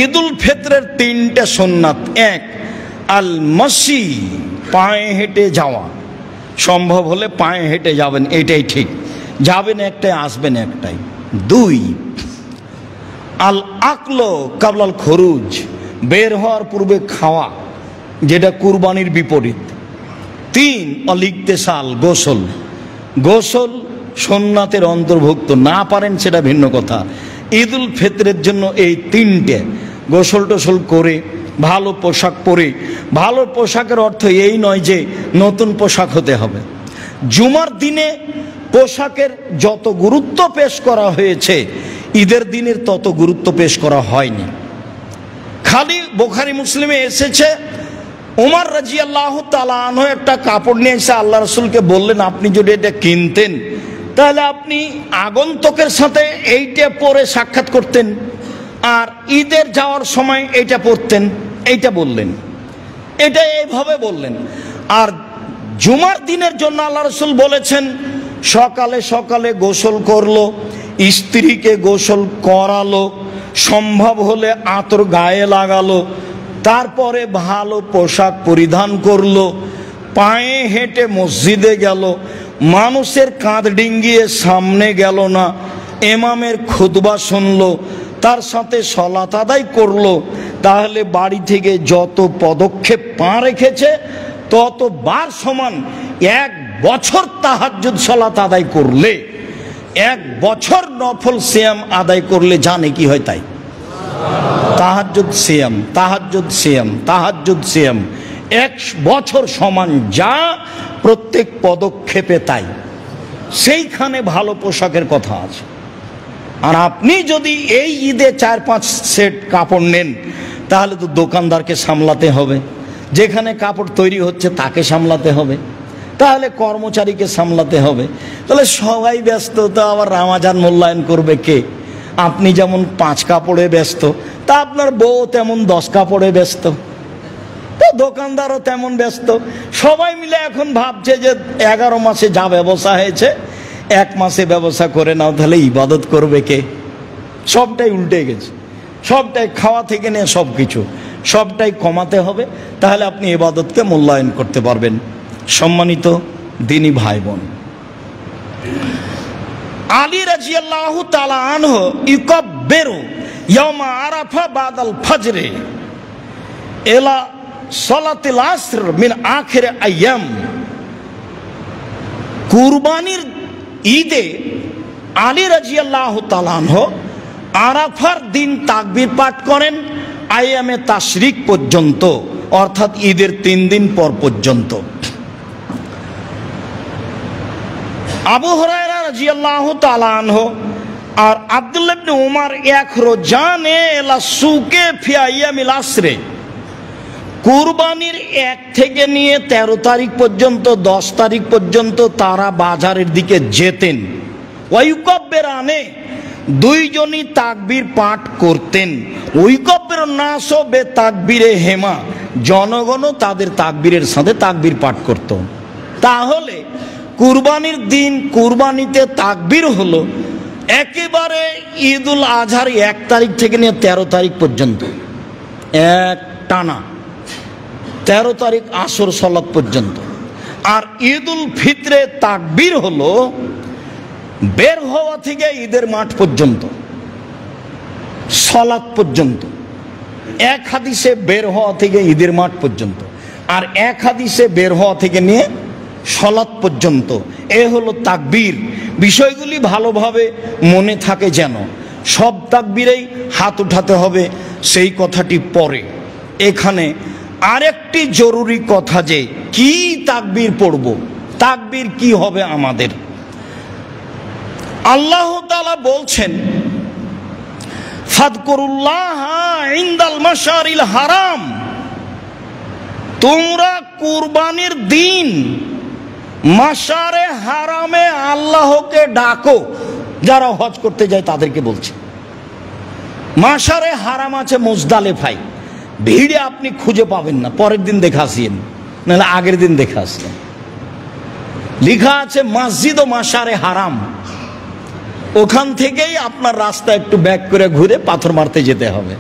ঈদুল ফিতরের তিনটে সুন্নাত। এক, আল মাসি, পায়ে হেঁটে যাওয়া, সম্ভব হলে পায়ে হেঁটে যাবেন, এটাই ঠিক, যাবেন একটাই আসবেন একটাই। দুই, আল আকলো কাবলাল খরুজ, বের হওয়ার পূর্বে খাওয়া, যেটা কুরবানির বিপরীত। তিন, অলিকতেসাল, গোসল। গোসল সুন্নাতের অন্তর্ভুক্ত, না পারেন সেটা ভিন্ন কথা। ঈদুল ফিতরের জন্য এই তিনটে, গোসল টোসল করে ভালো পোশাক পরে, ভালো পোশাকের অর্থ এই নয় যে নতুন পোশাক হতে হবে। জুমার দিনে পোশাকের যত গুরুত্ব পেশ করা হয়েছে, ঈদের দিনের তত গুরুত্ব পেশ করা হয়নি। খালি বুখারী মুসলিমে এসেছে, ওমর রাদিয়াল্লাহু তাআলা আনহু একটা কাপড় নিয়ে এসে আল্লাহ রাসূলকে বললেন, আপনি যদি এটা কিনতেন তাহলে আপনি আগন্তুকের সাথে এইটা পরে সাক্ষাৎ করতেন, আর ঈদের যাওয়ার সময় এইটা পরতেন, এইটা বললেন, এটা এইভাবে বললেন। আর জুমার দিনের জন্য আল্লাহ রাসূল বলেছেন, সকালে সকালে গোসল করলো, স্ত্রীকে গোসল করালো, সম্ভব হলে আতর গায়ে লাগালো, তারপরে ভালো পোশাক পরিধান করলো, পায়ে হেঁটে মসজিদে গেল, মানুষের কাঁধ ডিঙ্গিয়ে সামনে গেল না, ইমামের খুতবা শুনলো, তার সাথে সালাত আদায় করলো, তাহলে বাড়ি থেকে যত পদক্ষেপ পা রেখেছে তত বার সমান। এক বছর তাহাজ্জুদ সালাত আদায় করলে, এক বছর নফল সিয়াম আদায় করলে জানে কি হয় তাই। তাহাজ্জুদ সিয়াম, তাহাজ্জুদ সিয়াম, তাহাজ্জুদ সিয়াম, এক বছর সমান, যা প্রত্যেক পদক্ষেপে তাই। সেইখানে ভালো পোশাকের কথা আছে। আর আপনি যদি এই ঈদে 4-5 সেট কাপড় নেন, তাহলে তো দোকানদারকে সামলাতে হবে, যেখানে কাপড় তৈরি হচ্ছে তাকে সামলাতে হবে, তাহলে কর্মচারীকে সামলাতে হবে, তাহলে সবাই ব্যস্ত, তো আবার রামাজান মূল্যায়ন করবে কে? আপনি যেমন 5 কাপড়ে ব্যস্ত, তা আপনার বউ তেমন 10 কাপড়ে ব্যস্ত, তো দোকানদারও তেমন ব্যস্ত। সবাই মিলে এখন ভাবছে যে 11 মাসে যা ব্যবসা হয়েছে 1 মাসে ব্যবসা করে নাও, তাহলে ইবাদত করবে কে? সবটাই উল্টে গেছে, সবটাই খাওয়া থেকে নিয়ে সব কিছু, সবটাই কমাতে হবে, তাহলে আপনি ইবাদতকে মূল্যায়ন করতে পারবেন। সম্মানিত দিনী ভাই বোন, আলী রাদিয়াল্লাহু তাআলা আনহু ইকাব্বিরু ইয়াউমা আরাফা বাদাল ফজরে ইলা সালাতিল আসর মিন আখির আইয়াম। কুরবানির ঈদে আলী রাদিয়াল্লাহু তাআলা আনহু আরাফার দিন তাকবীর পাঠ করেন আইয়ামে তাশরিক পর্যন্ত, অর্থাৎ ঈদের 3 দিন পর পর্যন্ত। আবু হুরায়রা রাদিয়াল্লাহু তাআলা আনহু আর আব্দুল্লাহ ইবনে উমর ইয়াখরুজানে ইলা সুকে ফি আইয়ামিল আসরে, কুরবানির 1 থেকে নিয়ে 13 তারিখ পর্যন্ত, 10 তারিখ পর্যন্ত তারা বাজারের দিকে যেতেন। ওয়ায়ুকাব্বিরানে, দুইজনই তাকবীর পাঠ করতেন। ওয়ায়ুকাব্বিরু নাসু বে তাকবীরে হেমা, জনগণও তাদের তাকবীরের সাথে তাকবীর পাঠ করত। তাহলে কুরবানির দিন কুরবানিতে তাকবীর হলো একেবারে ঈদুল আজহার 1 তারিখ থেকে নিয়ে 13 তারিখ পর্যন্ত, এক টানা 13 তারিখ আসর সালাত পর্যন্ত। আর ঈদুল ফিতরে তাকবীর হলো বের হওয়া থেকে ঈদের মাঠ পর্যন্ত, সালাত পর্যন্ত। এক হাদিসে বের হওয়া থেকে ঈদের মাঠ পর্যন্ত, আর এক হাদিসে বের হওয়া থেকে নিয়ে সালাত পর্যন্ত, এ হলো তাকবীর। বিষয়গুলি ভালোভাবে মনে থাকে যেন। সব তাকবীরেই হাত উঠাতে হবে সেই কথাটি পরে। এখানে আরেকটি জরুরি কথা, যে কি তাকবীর পড়ব, তাকবীর কি হবে আমাদের। আল্লাহ তাআলা বলছেন, ফাদকুরুল্লাহা ইনদাল মাশারিল হারাম, তোমরা কুরবানির দিন মাশারে হারামে আল্লাহকে ডাকো। যারা হজ করতে যায় তাদেরকে বলছে। মাশারে হারাম আছে মুজদালিফায়, ভিড়ে আপনি খুঁজে পাবেন না, পরের দিন দেখে আসেন, নাহলে আগের দিন দেখে আসেন। লেখা আছে মসজিদ ও মাশারে হারাম, ওখান থেকেই আপনার রাস্তা একটু ব্যাক করে ঘুরে পাথর মারতে যেতে হবে।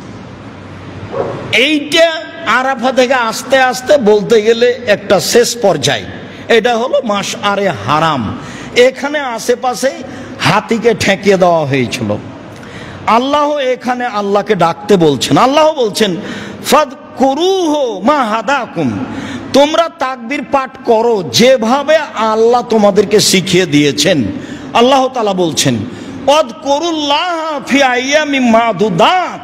এইটা আরাফা থেকে আস্তে আস্তে বলতে গেলে একটা শেষ পর্যায়ে, এটা হলো মাশআরে হারাম। এখানে আশেপাশে হাতিকে ঠেকিয়ে দেওয়া হয়েছিল। আল্লাহ এখানে আল্লাহকে ডাকতে বলছেন। আল্লাহ বলছেন ফাদকুরুহু মা হাদাকুম, তোমরা তাকবীর পাঠ করো যেভাবে আল্লাহ তোমাদেরকে শিখিয়ে দিয়েছেন। আল্লাহ তাআলা বলছেন ওয়াদকুরুল্লাহ ফি আইয়ামিম মাদুদাত,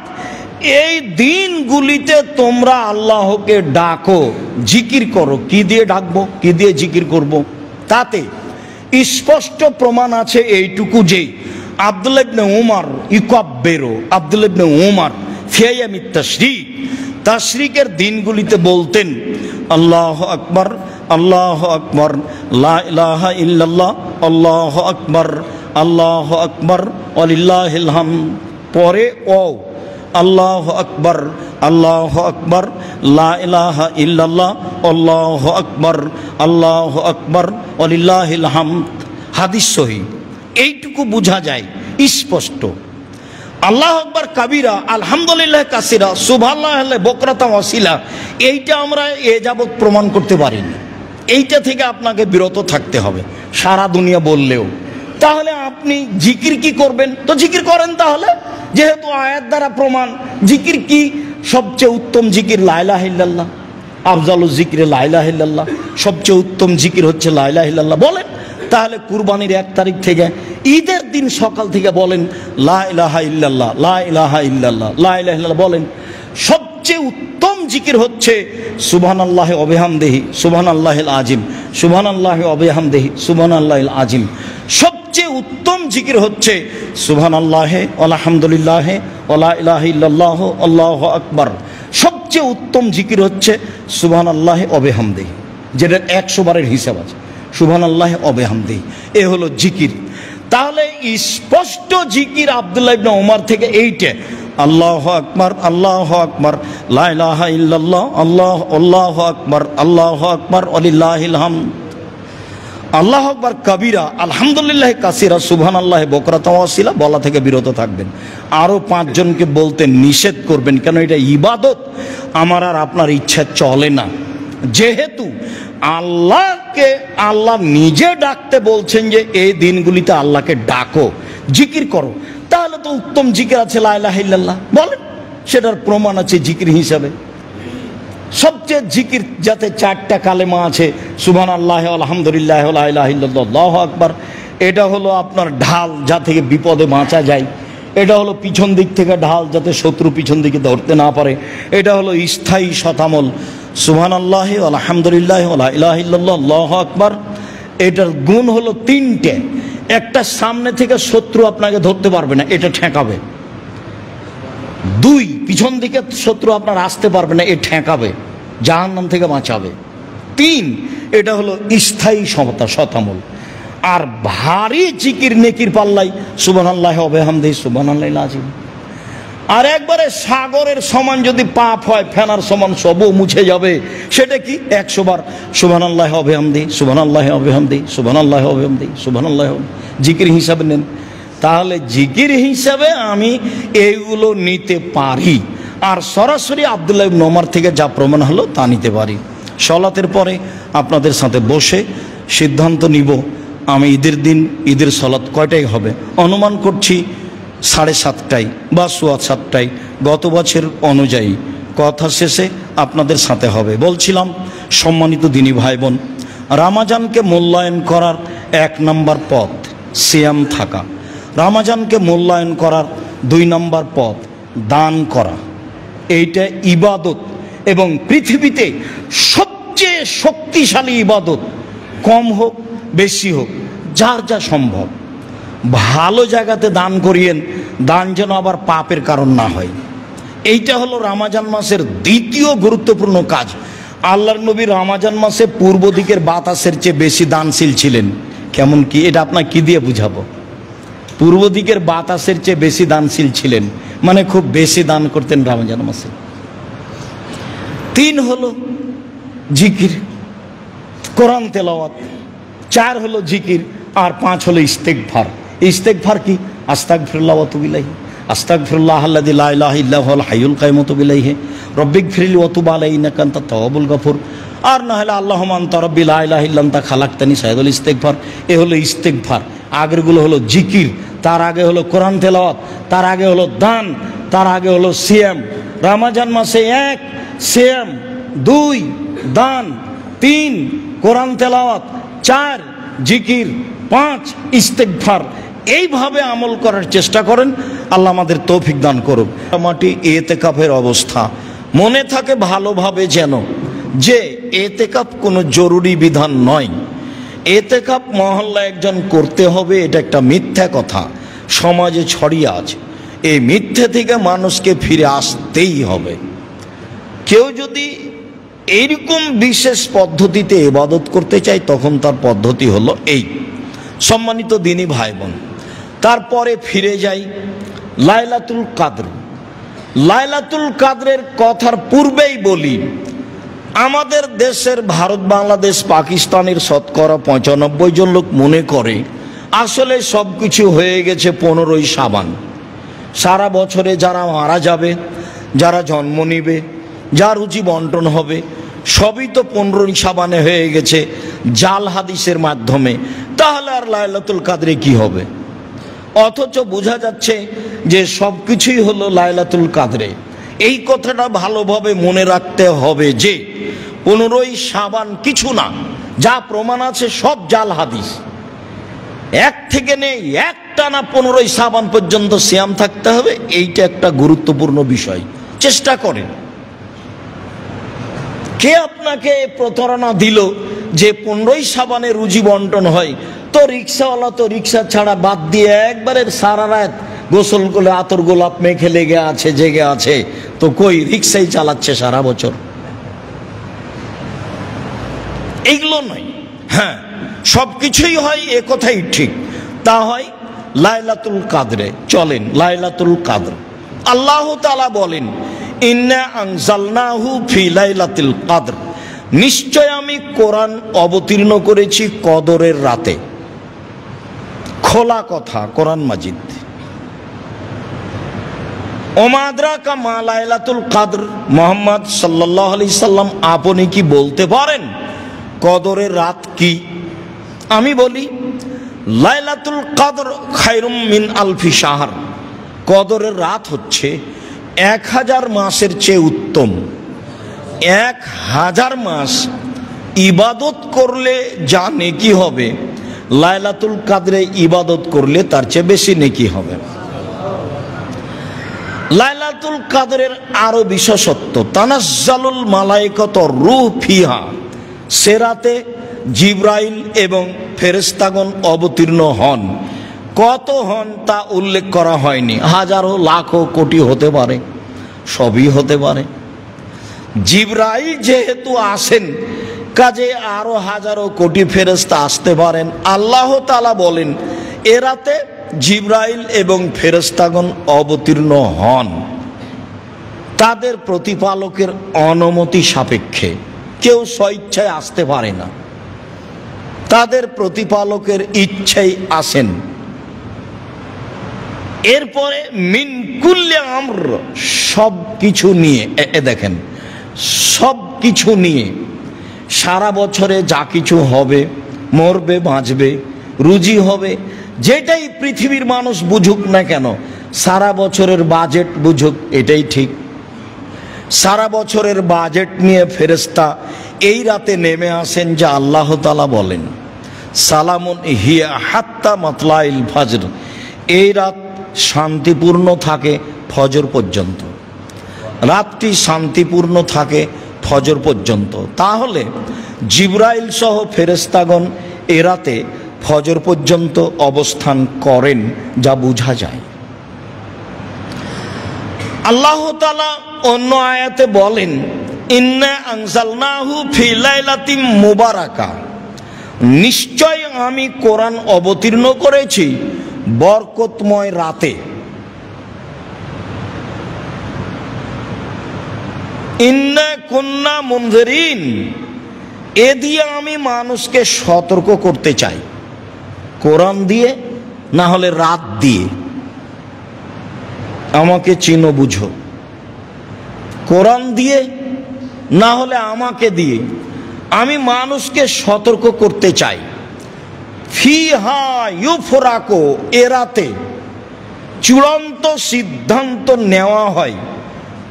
এই দিনগুলিতে তোমরা আল্লাহকে ডাকো, জিকির করো। কি দিয়ে ডাকবো, কি দিয়ে জিকির করব? তাতে স্পষ্ট প্রমাণ আছে এইটুকু যে আব্দুল্লাহ ইবনে উমর ইউকাব্বিরু, আব্দুল্লাহ ইবনে উমর ফি আইয়ামিত তাশরিক, তাশরিকের দিনগুলিতে বলতেন আল্লাহু আকবার, আল্লাহু আকবার, লা ইলাহা ইল্লাল্লাহ, আল্লাহু আকবার, আল্লাহু আকবার ওয়ালিল্লাহিল হামদ। পরে ও আল্লাহু আকবার, আল্লাহু আকবার, লা ইলাহা ইল্লাল্লাহ, আল্লাহু আকবার, আল্লাহু আকবার ওয়ালিল্লাহিল হামদ। হাদিস সহিহ। এইটুকু বোঝা যায় স্পষ্ট। আল্লাহু আকবার কাবীরা, আলহামদুলিল্লাহ কাসীরা, সুবহানাল্লাহ বুকরাতাম ওয়াসিলা, এইটা আমরা এ যাবৎ প্রমাণ করতে পারিনি। এইটা থেকে আপনাকে বিরত থাকতে হবে সারা দুনিয়া বললেও। তাহলে আপনি জিকির কি করবেন? তো জিকির করেন তাহলে, যেহেতু আয়াত দ্বারা প্রমাণ। জিকির কি? সবচেয়ে উত্তম জিকির লা ইলাহা ইল্লাল্লাহ, আফজালুজ জিকির লা ইলাহা ইল্লাল্লাহ, সবচেয়ে উত্তম জিকির হচ্ছে লা ইলাহা ইল্লাল্লাহ। বলেন তাহলে কুরবানির 1 তারিখ থেকে ঈদের দিন সকাল থেকে বলেন লা ইলাহা ইল্লাল্লাহ, লা ইলাহা ইল্লাল্লাহ, লা ইলাহা ইল্লাল্লাহ বলেন। সবচেয়ে উত্তম জিকির হচ্ছে সুবহানাল্লাহি ওয়া বিহামদিহি সুবহানাল্লাহিল আযীম, সুবহানাল্লাহি ওয়া বিহামদিহি সুবহানাল্লাহিল আযীম। সবচেয়ে উত্তম জিকির হচ্ছে সুবহানাল্লাহি আলহামদুলিল্লাহি ওয়া লা ইলাহা ইল্লাল্লাহু আল্লাহু আকবার। সবচেয়ে উত্তম জিকির হচ্ছে সুবহানাল্লাহি ওয়া বিহামদিহি, যেটা 100 বারের হিসাব আছে, সুবহানাল্লাহি ওয়া বিহামদিহি। এ হলো জিকির। তাহলে স্পষ্ট জিকির আব্দুল্লাহ ইবনে উমর থেকে এইটা আল্লাহু আকবার, আল্লাহু আকবার, লা ইলাহা ইল্লাল্লাহ, আল্লাহু আকবার, আল্লাহু আকবার ওয়ালিল্লাহিল হামদ, আল্লাহু আকবার কাবীরা, আলহামদুলিল্লাহ কাসীরা, সুবহানাল্লাহি বুকরাতাম ওয়া আসীলা বলা থেকে বিরত থাকবেন। আরো 5 জনকে বলতে নিষেধ করবেন, কেন এটা ইবাদত। আমার আর আপনার ইচ্ছা চলে না। যেহেতু আল্লাহকে আল্লাহ নিজে ডাকতে বলছেন যে এই দিনগুলিতে আল্লাহকে ডাকো, জিকির করো, তাহলে তো উত্তম জিকির আছে লা ইলাহা ইল্লাল্লাহ। বলেন, সেটার প্রমাণ আছে জিকির হিসাবে। সবচেয়ে জিকির যাতে 4টা কালেমা আছে, সুবহানাল্লাহি আলহামদুলিল্লাহি ওয়া লা ইলাহা ইল্লাল্লাহ, আল্লাহু আকবার। এটা হলো আপনার ঢাল, যা থেকে বিপদে বাঁচা যায়। এটা হলো পিছন দিক থেকে ঢাল, যাতে শত্রু পিছন দিকে ধরতে না পারে। এটা হলো স্থায়ী শতামল, সুবহানাল্লাহি আলহামদুলিল্লাহি ওয়া লা ইলাহা ইল্লাল্লাহ, আল্লাহু আকবার। এটার গুণ হলো 3টে। একটা, সামনে থেকে শত্রু আপনাকে ধরতে পারবে না, এটা ঠেকাবে। 2, পিছন দিকে শত্রু আপনার আসতে পারবে না, এ ঠেকাবে, জাহান্নাম থেকে বাঁচাবে। 3, এটা হলো স্থায়ী সমতা, শতামল। আর ভারী জিকির নেকির পাল্লাই সুবহানাল্লাহি ওয়া বিহামদিহি সুবহানাল্লাহিল আযীম। আর একবারে সাগরের সমান যদি পাপ হয়, ফেনার সমান, সবও মুছে যাবে। সেটা কি? 100 বার সুবহানাল্লাহি ওয়া বিহামদিহি সুবহানাল্লাহি ওয়া বিহামদিহি সুবহানাল্লাহি ওয়া বিহামদিহি সুবহানাল্লাহি। জিকির হিসাবে নেন। তাহলে জিকির হিসাবে আমি এইগুলো নিতে পারি। আর সরাসরি আব্দুল্লাহ ইবনে উমর থেকে যা প্রমাণ হলো তা নিতে পারি। সলাতের পরে আপনাদের সাথে বসে সিদ্ধান্ত নিব আমি ঈদের দিন ঈদের সলাত কয়টায় হবে। অনুমান করছি 7:30টায় বা 7:15টায়, গত বছর অনুযায়ী। কথা শেষে আপনাদের সাথে হবে। বলছিলাম, সম্মানিত দিনী ভাই বোন, রামাজানকে মূল্যায়ন করার 1 নম্বর পথ সিয়াম থাকা। রামাজানকে মূল্যায়ন করার 2 নম্বর পথ দান করা। এইটা ইবাদত, এবং পৃথিবীতে সবচেয়ে শক্তিশালী ইবাদত। কম হোক বেশি হোক, যার যা সম্ভব। ভালো জায়গাতে দান করিয়েন, দান যেন আবার পাপের কারণ না হয়। এইটা হলো রমজান মাসের দ্বিতীয় গুরুত্বপূর্ণ কাজ। আল্লাহর নবী রমজান মাসে পূর্ব দিকের বাতাসের চেয়ে বেশি দানশীল ছিলেন। কেমন কি? এটা আপনাকে কি দিয়ে বুঝাবো? পূর্ব দিকের বাতাসের চেয়ে বেশি দানশীল ছিলেন, মানে খুব বেশি দান করতেন রমজান মাসে। 3 হলো জিকির, কোরআন তেলাওয়াত। 4 হলো জিকির, আর 5 হলো ইস্তেগফার। ইস্তেগফার কি? আস্তাগফিরুল্লাহ ওয়া আতুবু ইলাইহি। আস্তাগফিরুল্লাহ আল্লাযী লা ইলাহা ইল্লা হুয়াল হাইয়ুল কাইয়ুম ওয়া ইলাইহি রব্বিগফিরলি ওয়া তুব আলাইহি ইন্নাকা আনতাত তাওয়াবুল গফুর। আর না হলে আল্লাহুম্মা আনতা রাব্বি লা ইলাহা ইল্লা আনতা খালাকতানি সাইয়্যিদুল ইস্তিগফার। এ হলো ইস্তিগফার। আগেরগুলো হলো জিকির, তার আগে হলো কোরআন তেলাওয়াত, তার আগে হলো দান, তার আগে হলো সিয়াম। রমজান মাসে 1 সিয়াম, 2 দান, 3 কোরআন তেলাওয়াত, 4 জিকির, 5 ইস্তিগফার। এইভাবে আমল করার চেষ্টা করেন, আল্লাহ আমাদের তৌফিক দান করুক। মাটি এতেকাফের অবস্থা মনে থাকে ভালোভাবে যেন, যে এতেকাফ কোনো জরুরি বিধান নয়। এতেকাফ মহল্লা একজন করতে হবে, এটা একটা মিথ্যা কথা সমাজে ছড়িয়ে আছে। এই মিথ্যে থেকে মানুষকে ফিরে আসতেই হবে। কেউ যদি এইরকম বিশেষ পদ্ধতিতে ইবাদত করতে চায়, তখন তার পদ্ধতি হলো এই। সম্মানিত দিনী ভাই বোন, তারপরে ফিরে যাই লাইলাতুল কাদর। লাইলাতুল কাদরের কথার পূর্বেই বলি, আমাদের দেশের ভারত, বাংলাদেশ, পাকিস্তানের শতকরা 95 জন লোক মনে করে আসলে সব কিছু হয়ে গেছে 15ই শাবান। সারা বছরে যারা মারা যাবে, যারা জন্ম নিবে, যার রুচি বন্টন হবে, সবই তো 15ই শাবানে হয়ে গেছে জাল হাদিসের মাধ্যমে। তাহলে আর লাইলাতুল কাদরে কি হবে? অথচ বোঝা যাচ্ছে যে সব কিছুই হলো লাইলাতুল কাদরে। এই কথাটা ভালোভাবে মনে রাখতে হবে যে 15ই শাবান কিছু না, যা প্রমাণ আছে সব জাল হাদিস। এক থেকে নেই, একটানা 15ই শাবান পর্যন্ত সিয়াম থাকতে হবে, এইটা একটা গুরুত্বপূর্ণ বিষয়। চেষ্টা করেন। কে আপনাকে প্রতারণা দিল যে 15ই শাবানে রুজি বন্টন হয়? তো রিক্সাওয়ালা তো রিক্সা ছাড়া বাদ দিয়ে একবারে সারা রাত গোসল করে আতর গোলাপ মেখে লেগে আছে, জেগে আছে, তো কই রিক্সাই চালাচ্ছে সারা বছর। এইগুলো নয়। হ্যাঁ, সব কিছুই হয়, এ কথাই ঠিক। তা হয় লাইলাতুল কাদরে। চলেন লাইলাতুল কাদর। আল্লাহ তাআলা বলেন, ইন্না আনজালনাহু ফি লাইলাতুল কাদর, নিশ্চয় আমি কোরআন অবতীর্ণ করেছি কদরের রাতে। খোলা কথা, কোরআন মাজিদ। ওমা আদরাকা মা লাইলাতুল কাদর, মুহাম্মদ সাল্লাল্লাহু আলাইহি সাল্লাম আপনি কি বলতে পারেন কদরের রাত কি? আমি বলি, লাইলাতুল কাদর খায়রুম মিন আলফি শাহর। কদরের রাত হচ্ছে 1000 মাসের চেয়ে উত্তম। 1000 মাস ইবাদত করলে যা নেকি হবে, লাইলাতুল কাদরে ইবাদত করলে তার চেয়ে বেশি নেকি হবে। লাইলাতুল কাদরের আরো বিশেষত্ব, তানাজ্জালুল মালায়েকাতু রূহ ফিহা, সে রাতে জিবরাইল এবং ফেরেশতাগণ অবতীর্ণ হন। কত হন তা উল্লেখ করা হয়নি, হাজারো লাখো কোটি হতে পারে, সবই হতে পারে। জিবরাইল যেহেতু আসেন, কাজে আরো হাজারো কোটি ফেরেশতা আসতে পারেন। আল্লাহ তাআলা বলেন, এ রাতে জিবরাইল এবং ফেরেশতাগণ অবতীর্ণ হন তাদের প্রতিপালকের অনুমতি সাপেক্ষে। কেউ স্বইচ্ছায় আসতে পারে না, তাদের প্রতিপালকের ইচ্ছাই আসেন। এরপরে মিন কুল্লি আমর, সব কিছু নিয়ে, দেখেন সব কিছু নিয়ে, সারা বছরে যা কিছু হবে, মরবে বাঁচবে, রুজি হবে, যেটাই পৃথিবীর মানুষ বুঝুক না কেন, সারা বছরের বাজেট বুঝুক, এটাই ঠিক। সারা বছরের বাজেট নিয়ে ফেরেশতা এই রাতে নেমে আসেন, যা আল্লাহ তাআলা বলেন, সালামুন হিয়া হাত্তা মাতলাইল ফজর। এই রাত শান্তিপূর্ণ থাকে ফজর পর্যন্ত, রাতটি শান্তিপূর্ণ থাকে ফজর পর্যন্ত। তাহলে জিবরাইল সহ ফেরেশতাগণ এ রাতে ফজর পর্যন্ত অবস্থান করেন, যা বোঝা যায়। আল্লাহ তাআলা অন্য আয়াতে বলেন, ইন্না আনজালনাহু ফি লাইলাতিন মুবারাকা, নিশ্চয় আমি কোরআন অবতীর্ণ করেছি বরকতময় রাতে। ইন্না কুন্না মুনজিরিন, এ দিয়ে আমি মানুষকে সতর্ক করতে চাই, কোরআন দিয়ে না হলে রাত দিয়ে। আমাকে চিনো বুঝো, কোরআন দিয়ে না হলে আমাকে দিয়ে আমি মানুষকে সতর্ক করতে চাই। ফিহা ইউফরাকো, এরাতে চূড়ান্ত সিদ্ধান্ত নেওয়া হয়।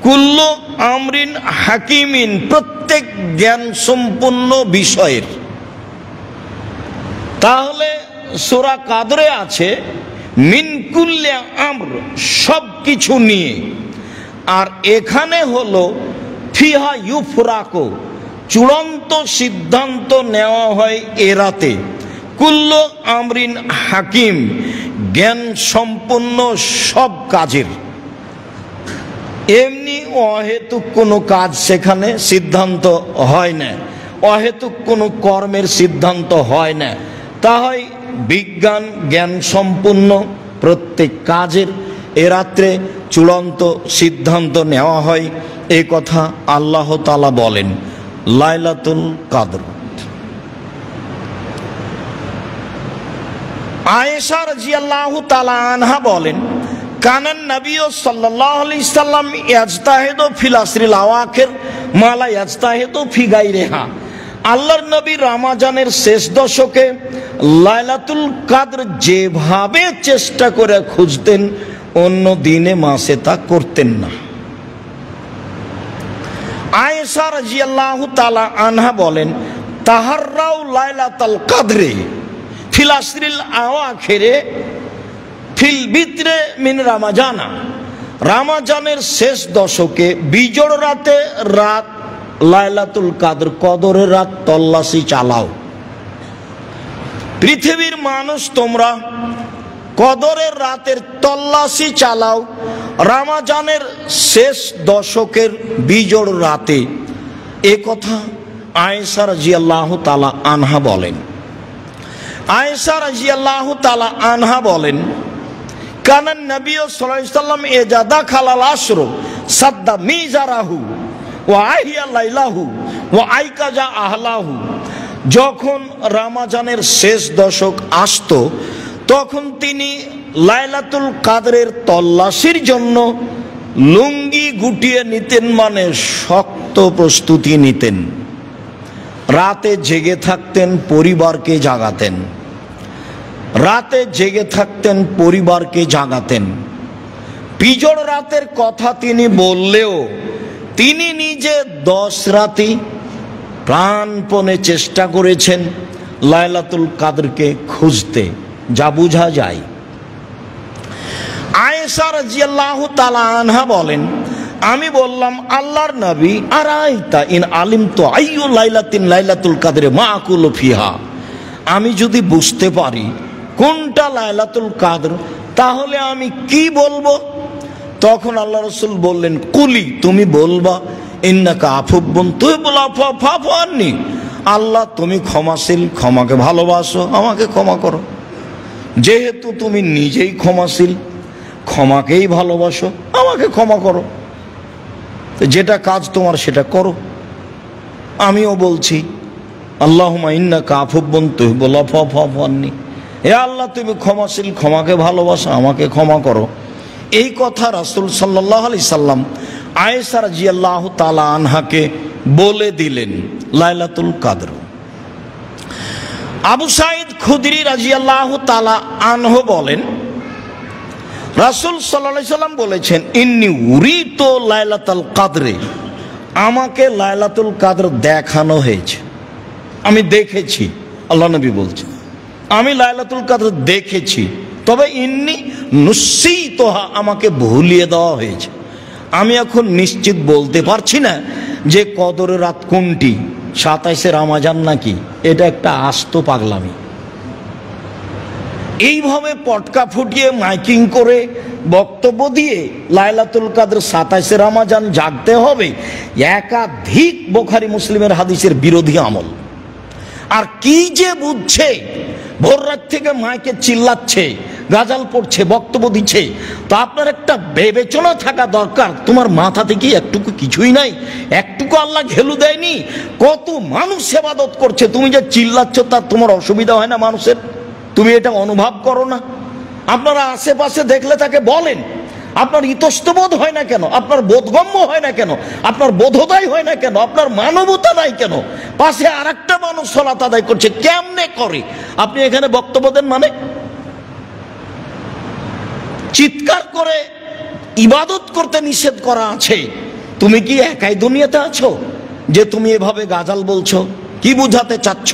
কুল্লু আমরিন হাকিমিন, প্রত্যেক জ্ঞান সম্পন্ন বিষয়ের। তাহলে সূরা কাদরে আছে মিন কুল্লি আমর, সব কিছু নিয়ে। আর এখানে হলো ফিহা ইউফরাকো, চূড়ান্ত সিদ্ধান্ত নেওয়া হয় এরাতে। কুল্লু আমরিন হাকিম, জ্ঞান সম্পন্ন সব কাজের। এমনি অহেতুক কোনো কাজ সেখানে সিদ্ধান্ত হয় না, অহেতুক কোনো কর্মের সিদ্ধান্ত হয় না। তা হয় বিজ্ঞান জ্ঞান সম্পূর্ণ প্রত্যেক কাজের এ রাত্রে চূড়ান্ত সিদ্ধান্ত নেওয়া হয়, এ কথা আল্লাহ তাআলা বলেন। লাইলাতুল কাদর। আয়েশা রাদিয়াল্লাহু তাআলা আনহা বলেন, কানান নবী সাল্লাল্লাহু আলাইহি সাল্লাম ইয়াজতাহিদু ফিল আসরিল আওয়াখির মা লা ইয়াজতাহিদু ফি গায়রিহা। আল্লাহর নবী রমজানের শেষ দশকে লাইলাতুল কাদর যেভাবে চেষ্টা করে খুঁজতেন, অন্য দিনে মাসে তা করতেন না। আয়েশা রাদিয়াল্লাহু তাআলা আনহা বলেন, তাহাররাউ লাইলাতুল কাদরে ফিল আসরিল আওয়াখিরে ফিল বিত্রে মিন রমজানা। রমজানের শেষ দশকে বিজোড় রাতে রাত লাইলাতুল কাদর, কদরের রাত তল্লাশি চালাও। পৃথিবীর মানুষ তোমরা কদরের রাতের তল্লাশি চালাও রমজানের শেষ দশকের বিজোড় রাতে। এ কথা আয়েশা রাদিয়াল্লাহু তাআলা আনহা বলেন। আয়েশা রাদিয়াল্লাহু তাআলা আনহা বলেন, কানান নবী সাল্লাল্লাহু আলাইহি সাল্লাম ইজাদা খালাল আশর সাদ্দা মিজারাহু ওয়া আহিয়া লাইলাহু ওয়া আইকাজা আহলাহু। যখন রমজানের শেষ দশক আসতো তখন তিনি লাইলাতুল কাদরের তল্লাশির জন্য লুঙ্গি গুটিয়ে নিতেন, মানে শক্ত প্রস্তুতি নিতেন। রাতে জেগে থাকতেন, পরিবারকে জাগাতেন। রাতে জেগে থাকতেন, পরিবারকে জাগাতেন। বিজোড় রাতের কথা তিনি বললেও তিনি নিজে 10 রাতি প্রাণপণে চেষ্টা করেছেন লাইলাতুল কাদরকে খুঁজতে, যা বোঝা যায়। আয়েশা রাদিয়াল্লাহু তাআলা আনহা বলেন, আমি বললাম আল্লাহর নবী, আরাইতা ইন আলিমতু আইয়ু লাইলাতিন লাইলাতুল কাদরে মা আকুলু ফিহা। আমি যদি বুঝতে পারি কোনটা লাইলাতুল কাদর, তাহলে আমি কি বলবো? তখন আল্লাহ রাসূল বললেন, কুলি, তুমি বলবা ইন্নাকা আফুবুন তুহিব্বুল আফওয়া ফাফু আননি। আল্লাহ তুমি ক্ষমাশীল, ক্ষমাকে ভালোবাসো, আমাকে ক্ষমা করো। যেহেতু তুমি নিজেই ক্ষমাশীল, ক্ষমাকেই ভালোবাসো, আমাকে ক্ষমা করো। যেটা কাজ তোমার সেটা করো। আমিও বলছি আল্লাহুম্মা ইন্নাকা আফুবুন তুহিব্বুল আফওয়া ফাফু আননি। হে আল্লাহ তুমি ক্ষমাশীল, ক্ষমাকে ভালোবাসো, আমাকে ক্ষমা করো। এই কথা রাসূল সাল্লাল্লাহু আলাইহি সাল্লাম আয়েশা রাদিয়াল্লাহু তাআলা আনহাকে বলে দিলেন লাইলাতুল কাদর। আবু সাঈদ খুদরি রাদিয়াল্লাহু তাআলা আনহু বলেন, রাসূল সাল্লাল্লাহু আলাইহি সাল্লাম বলেছেন, ইন্নী উরিতু লাইলাতুল কাদরে, আমাকে লাইলাতুল কাদর দেখানো হয়েছে, আমি দেখেছি। আল্লাহ নবী বলছেন, আমি লাইলাতুল কাদর দেখেছি, তবে ইন্নী নুসিতুহা, আমাকে ভুলিয়ে দেওয়া হয়েছে। আমি এখন নিশ্চিত বলতে পারছি না যে কদরের রাত কোনটি, 27 রমজান নাকি। এটা একটা আস্ত পাগলামি। এইভাবে পটকা ফুটিয়ে মাইকিং করে বক্তব্য দিয়ে লাইলাতুল কাদর 27 রমজান জাগতে হবে, একাধিক বুখারী মুসলিমের হাদিসের বিরোধী আমল। আর কি যে বুঝছে, ভোর রাত থেকে মাইকে চিল্লাচ্ছে, গাজাল পড়ছে, বক্তব্য দিচ্ছে। তো আপনার একটা বিবেচনা থাকা দরকার, তোমার মাথাতে কি একটুকু কিছুই নাই? একটুকু আল্লাহ ঘেলু দেয়নি? কত মানুষ ইবাদত করছে, তুমি যে চিল্লাচ্ছ তার তোমার অসুবিধা হয় না মানুষের? তুমি এটা অনুভব করো না? আপনারা আশেপাশে দেখলে তাকে বলেন, আপনার ইতস্তবোধ হয় না কেন? আপনার বোধগম্য হয় না কেন? আপনার বোধোদয় হয় না কেন? আপনার মানবতা নাই কেন? পাশে আর একটা মানুষ সালাত আদায় করছে, কেমনে করে? আপনি এখানে বক্তব্য দেন মানে? চিৎকার করে ইবাদত করতে নিষেধ করা আছে, তুমি কি একাই দুনিয়াতে আছো যে তুমি এভাবে গাজাল বলছো? কি বুঝাতে চাচ্ছ?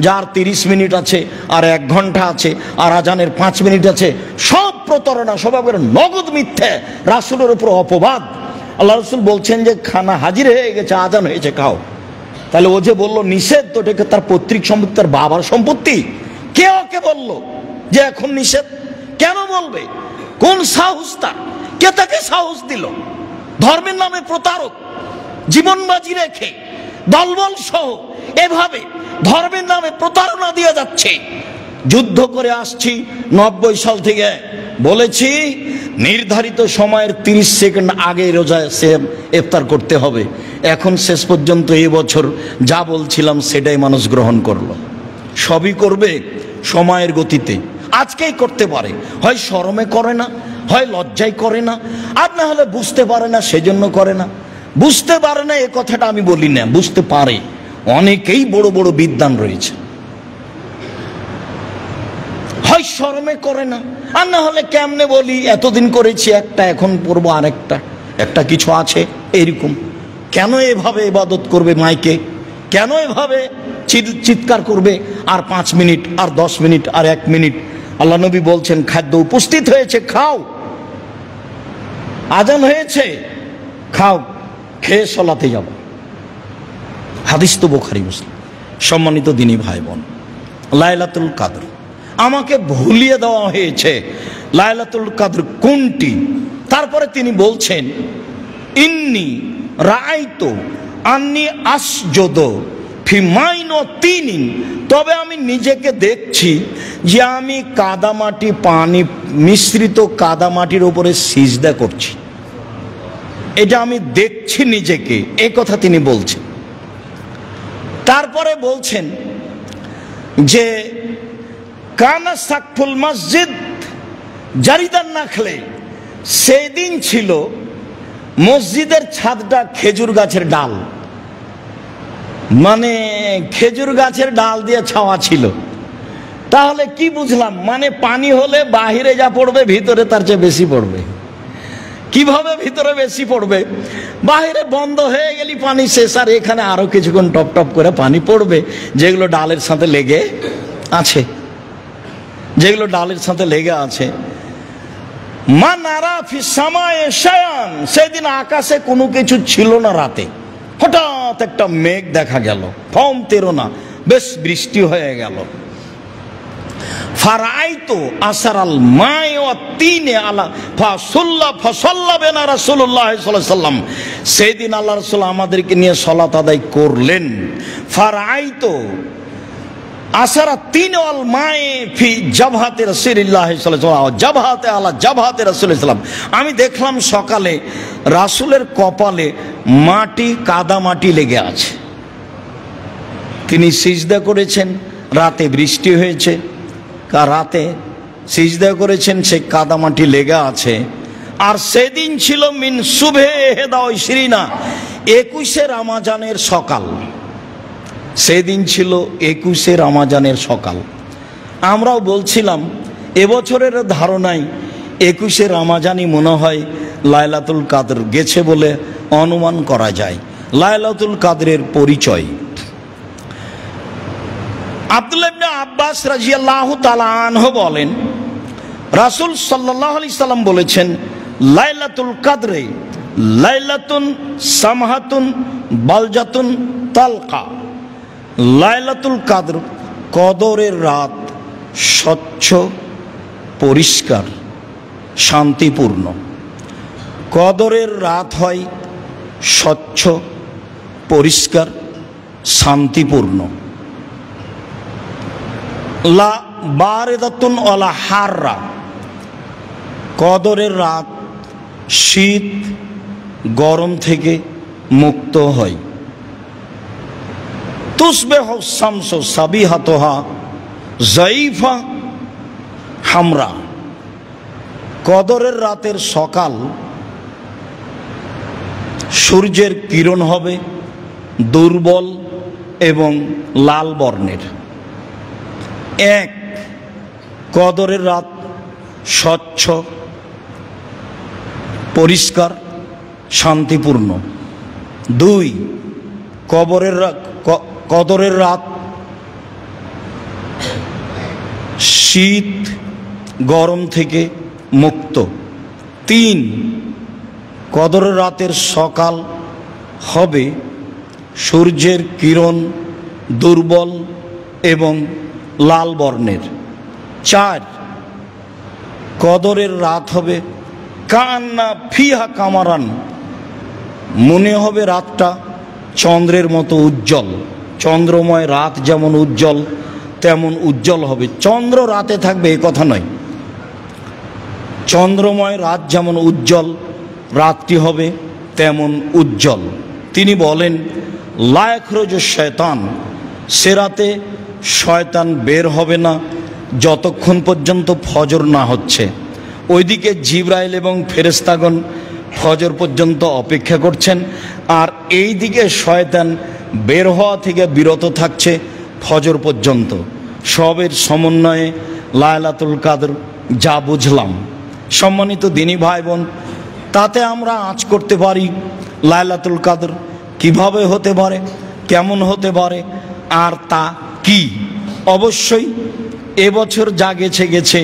যার 30 মিনিট আছে, আর 1 ঘন্টা আছে, আর আজানের 5 মিনিট আছে, সব প্রতারণা, সব নগদ মিথ্যে, রাসূলের উপর অপবাদ। আল্লাহ রাসূল বলছেন যে খানা হাজির হয়ে গেছে, আজান হয়েছে, খাও। তাহলে ও যে বললো নিষেধ, তো এটাকে তার পৈতৃক সম্পত্তি, তার বাবার সম্পত্তি। কে ওকে বললো যে এখন নিষেধ? কেন বলবে? কোন সাহস তার? কে তাকে সাহস দিল? ধর্মের নামে প্রতারক, জীবন বাজি রেখে দলবল সহ এভাবে ধর্মের নামে প্রতারণা দিয়ে যাচ্ছে। যুদ্ধ করে আসছি 90 সাল থেকে, বলেছি নির্ধারিত সময়ের 30 সেকেন্ড আগে রোজা ইফতার করতে হবে। এখন শেষ পর্যন্ত এই বছর যা বলছিলাম সেটাই মানুষ গ্রহণ করলো। সবই করবে সময়ের গতিতে। আজকেই করতে পারে, হয় শরমে করে না, হয় লজ্জায় করে না, আর না হলে বুঝতে পারে না সেজন্য করে না। বুঝতে পারে না এ কথাটা আমি বলি না, বুঝতে পারে। অনেকেই বড় বড় বিদ্বান রয়েছে, হয় শরমে করে না, আর না হলে কেমনে বলি এতদিন করেছি একটা, এখন পড়বো আরেকটা, একটা কিছু আছে এরকম। কেন এভাবে ইবাদত করবে মাইকে? কেন এভাবে চিৎকার করবে? আর 5 মিনিট, আর 10 মিনিট, আর 1 মিনিট। আল্লাহ নবী বলছেন খাদ্য উপস্থিত হয়েছে, খাও। আজান হয়েছে, খাও, খেয়ে সালাতে যাব। হাদিস তো বুখারী মুসলিম। সম্মানিত দিনী ভাই বোন, লাইলাতুল কদর আমাকে ভুলিয়ে দেওয়া হয়েছে লাইলাতুল কদর কোনটি। তারপরে তিনি বলছেন ইন্নি রাআইতু আন্নি আসজুদু ফি মাইনাতিন, তবে আমি নিজেকে দেখছি যে আমি কাদামাটি, পানি মিশ্রিত কাদামাটির উপরে সিজদা করছি। এটা আমি দেখছি নিজেকে, এই কথা তিনি বলছেন। তারপরে বলছেন যে কানা সাকফুল মসজিদ জারিদান নাখলে, সেই দিন ছিল মসজিদের ছাদটা খেজুর গাছের ডাল, মানে খেজুর গাছের ডাল দিয়ে ছাওয়া ছিল। তাহলে কি বুঝলাম? মানে পানি হলে বাহিরে যা পড়বে ভিতরে তার চেয়ে বেশি পড়বে। কিভাবে ভিতরে বেশি পড়বে? বাহিরে বন্ধ হয়ে গেলি পানি শেষ, আর এখানে আরো কিছুক্ষণ টপ টপ করে পানি পড়বে, যেগুলো ডালের সাথে লেগে আছে, যেগুলো ডালের সাথে লেগে আছে। মা নারা ফি সামায়ে শায়ান, সেদিন আকাশে কোনো কিছু ছিল না। রাতে হঠাৎ একটা মেঘ দেখা গেল, ফম তেরো না, বেশ বৃষ্টি হয়ে গেল। ফারাইতু আসারাল মাই ওয়া তিনে আলা ফাসাল্লা বিনা রাসূলুল্লাহ সাল্লাল্লাহু আলাইহি সাল্লাম, সেদিন আল্লাহ রাসূল আমাদেরকে নিয়ে সালাত আদায় করলেন। ফারাইতু আসারা তিন আল মাই ফি জাবহাতি রাসূলিল্লাহ সাল্লাল্লাহু আলাইহি ওয়া জাবহাতে আলা জাবহাতি রাসূলিল্লাহ সাল্লাম, আমি দেখলাম সকালে রাসূলের কপালে মাটি, কাদা মাটি লেগে আছে। তিনি সিজদা করেছেন, রাতে বৃষ্টি হয়েছে, রাতে সিজদা করেছেন, সেই কাদামাটি লেগে আছে। আর সেদিন ছিল মিন সুবহে ইহদা ইশরিনা, 21শে রমজানের সকাল। সেদিন ছিল 21শে রমজানের সকাল। আমরাও বলছিলাম এবছরের ধারণায় 21শে রমজানই মনে হয় লাইলাতুল কদর গেছে বলে অনুমান করা যায়। লাইলাতুল কদরের পরিচয় আব্দুল্লাহ ইবনে আব্বাস রাদিয়াল্লাহু তাআলা আনহু বলেন, রাসূল সাল্লাল্লাহু আলাইহি সাল্লাম বলেছেন, লাইলাতুল কদরে লাইলাতুন সামহাতুন বালজাতুন তালকা, লাইলাতুল কদর কদরের রাত, স্বচ্ছ, পরিষ্কার, শান্তিপূর্ণ। কদরের রাত হয় স্বচ্ছ, পরিষ্কার, শান্তিপূর্ণ। লা বারিদাতুন ওয়ালা হাররা, কদরের রাত শীত গরম থেকে মুক্ত হয়। তুসবিহু শামসু সাবিহাতুহা যায়ফা হামরা, কদরের রাতের সকাল সূর্যের কিরণ হবে দুর্বল এবং লাল বর্ণের। এক, কদরের রাত স্বচ্ছ, পরিষ্কার, শান্তিপূর্ণ। দুই, কদরের রাত শীত গরম থেকে মুক্ত। তিন, কদরের রাতের সকাল হবে সূর্যের কিরণ দুর্বল এবং লাল বর্ণের। চার, কদরের রাত হবে কান্না ফিহা কামারান, মনে হবে রাতটা চন্দ্রের মতো উজ্জ্বল। চন্দ্রময় রাত যেমন উজ্জ্বল তেমন উজ্জ্বল হবে। চন্দ্র রাতে থাকবে এ কথা নয়, চন্দ্রময় রাত যেমন উজ্জ্বল রাতটি হবে তেমন উজ্জ্বল। তিনি বলেন লা ইয়াখরুজু শয়তান, সে রাতে শয়তান বের হবে না যতক্ষণ পর্যন্ত ফজর না হচ্ছে। ওইদিকে জিবরাইল এবং ফেরেশতাগণ ফজর পর্যন্ত অপেক্ষা করছেন, আর এই দিকে শয়তান বের হওয়া থেকে বিরত থাকছে ফজর পর্যন্ত। সবের সমন্বয়ে লায়লাতুল কদর যা বুঝলাম। সম্মানিত দিনী ভাই বোন, তাতে আমরা আঁচ করতে পারি লায়লাতুল কদর কিভাবে হতে পারে, কেমন হতে পারে, আর তা কি। অবশ্যই এবছর যা গেছে গেছে,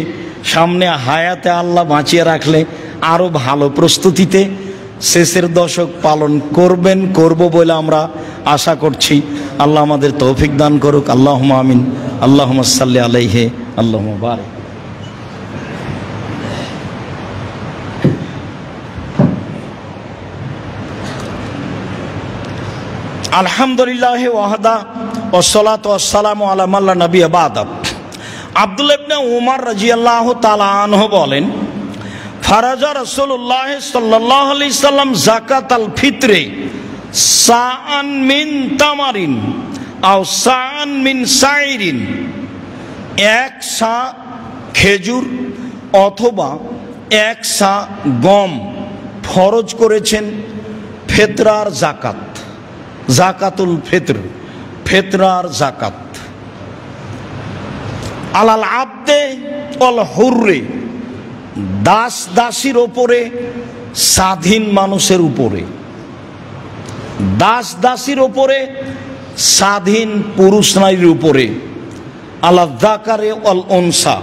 সামনে হায়াতে আল্লাহ বাঁচিয়ে রাখলে আরও ভালো প্রস্তুতিতে শেষের দশক পালন করব বলে আমরা আশা করছি। আল্লাহ আমাদের তৌফিক দান করুক। আল্লাহুম্মা আমিন। আল্লাহুম্মা সাল্লি আলাইহি আল্লাহুম্মা বারিক। আলহামদুলিল্লাহ ওয়াহদা ওয়াসসালাতু ওয়াসসালামু আলা মান লা নাবিয়্যা বা'দা। আব্দুল্লাহ ইবনে উমর রাদিয়াল্লাহু তাআলা আনহু বলেন, ফারাজা রাসূলুল্লাহ সাল্লাল্লাহু আলাইহি সাল্লাম যাকাতাল ফিতরে সাআন মিন তামারিন আও সাআন মিন সাইরিন, এক সা খেজুর অথবা এক সা গম ফরজ করেছেন ফিতরার যাকাত, যাকাতুল ফিতর, ফিতরার যাকাত। আলাল আবদে ওয়াল হুররে, দাস দাসীর ওপরে, স্বাধীন মানুষের উপরে। দাস দাসীর ওপরে, স্বাধীন পুরুষ নারীর উপরে। আলা যাকারে ওয়াল উনসা,